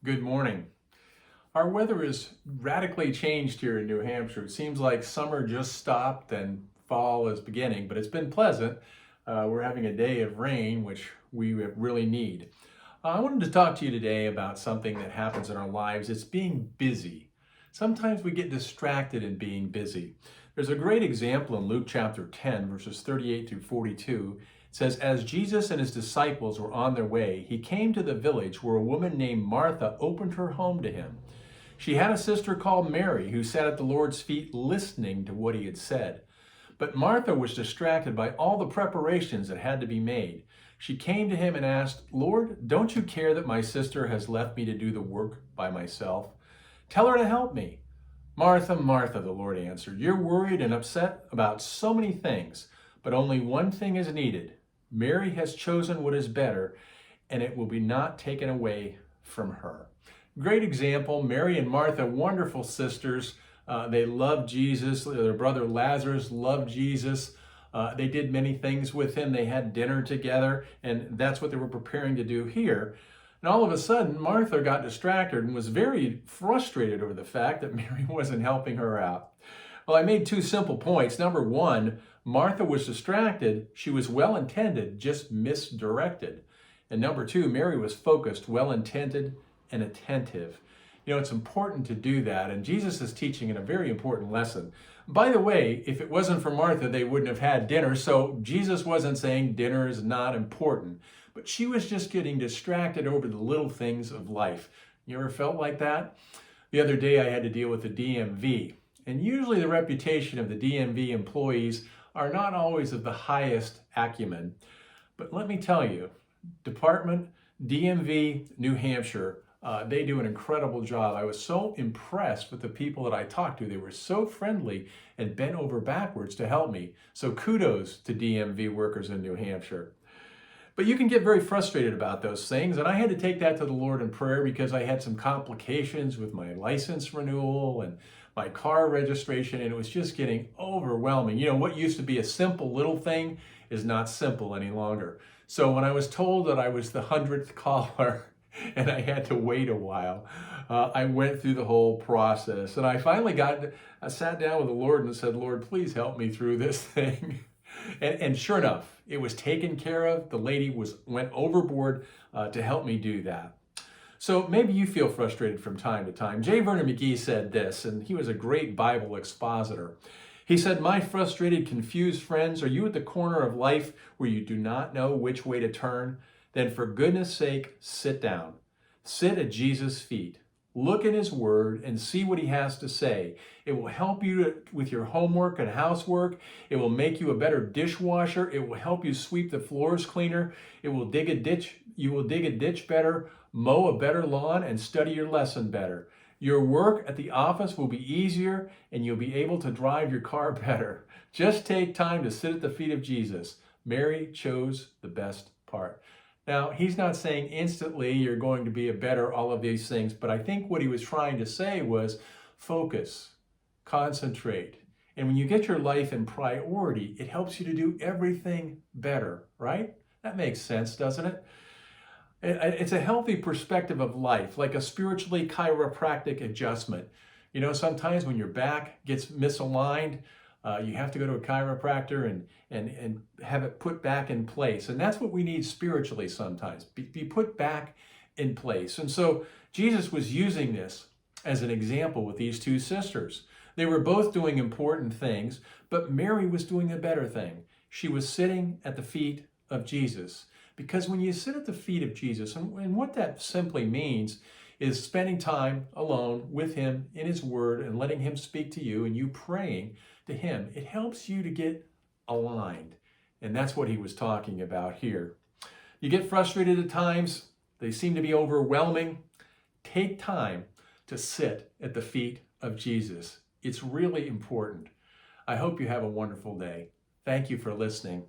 Good morning. Our weather is radically changed here in New Hampshire. It seems like summer just stopped and fall is beginning, but it's been pleasant. We're having a day of rain, which we really need. I wanted to talk to you today about something that happens in our lives. It's being busy. Sometimes we get distracted in being busy. There's a great example in Luke chapter 10, verses 38 through 42. It says, as Jesus and his disciples were on their way, he came to the village where a woman named Martha opened her home to him. She had a sister called Mary who sat at the Lord's feet listening to what he had said. But Martha was distracted by all the preparations that had to be made. She came to him and asked, Lord, don't you care that my sister has left me to do the work by myself? Tell her to help me. Martha, Martha, the Lord answered, you're worried and upset about so many things, but only one thing is needed. Mary has chosen what is better, and it will be not taken away from her. Great example. Mary and Martha, wonderful sisters. They loved Jesus. Their brother Lazarus loved Jesus. They did many things with him. They had dinner together, and that's what they were preparing to do here. And all of a sudden, Martha got distracted and was very frustrated over the fact that Mary wasn't helping her out. Well, I made two simple points. Number one, Martha was distracted. She was well-intended, just misdirected. And number two, Mary was focused, well-intended, and attentive. You know, it's important to do that, and Jesus is teaching in a very important lesson. By the way, if it wasn't for Martha, they wouldn't have had dinner, so Jesus wasn't saying dinner is not important, but she was just getting distracted over the little things of life. You ever felt like that? The other day I had to deal with the DMV, and usually the reputation of the DMV employees are not always of the highest acumen. But let me tell you, Department DMV New Hampshire, they do an incredible job. I was so impressed with the people that I talked to. They were so friendly and bent over backwards to help me. So kudos to DMV workers in New Hampshire. But you can get very frustrated about those things. And I had to take that to the Lord in prayer because I had some complications with my license renewal and my car registration, and it was just getting overwhelming. You know, what used to be a simple little thing is not simple any longer. So when I was told that I was the 100th caller and I had to wait a while, I went through the whole process. And I finally I sat down with the Lord and said, Lord, please help me through this thing. And sure enough, it was taken care of. The lady went overboard to help me do that. So maybe you feel frustrated from time to time. J. Vernon McGee said this, and he was a great Bible expositor. He said, my frustrated, confused friends, are you at the corner of life where you do not know which way to turn? Then for goodness sake, sit down. Sit at Jesus' feet. Look in his word and see what he has to say. It will help you with your homework and housework. It will make you a better dishwasher. It will help you sweep the floors cleaner. It will dig a ditch. You will dig a ditch better, mow a better lawn, and study your lesson better. Your work at the office will be easier and you'll be able to drive your car better. Just take time to sit at the feet of Jesus. Mary chose the best part. Now, he's not saying instantly you're going to be a better all of these things, but I think what he was trying to say was focus, concentrate. And when you get your life in priority, it helps you to do everything better, right? That makes sense, doesn't it? It's a healthy perspective of life, like a spiritually chiropractic adjustment. You know, sometimes when your back gets misaligned, you have to go to a chiropractor and have it put back in place. And that's what we need spiritually sometimes, be put back in place. And so Jesus was using this as an example with these two sisters. They were both doing important things, but Mary was doing a better thing. She was sitting at the feet of Jesus. Because when you sit at the feet of Jesus, and what that simply means is spending time alone with him in his word and letting him speak to you and you praying to him, it helps you to get aligned. And that's what he was talking about here. You get frustrated at times. They seem to be overwhelming. Take time to sit at the feet of Jesus. It's really important. I hope you have a wonderful day. Thank you for listening.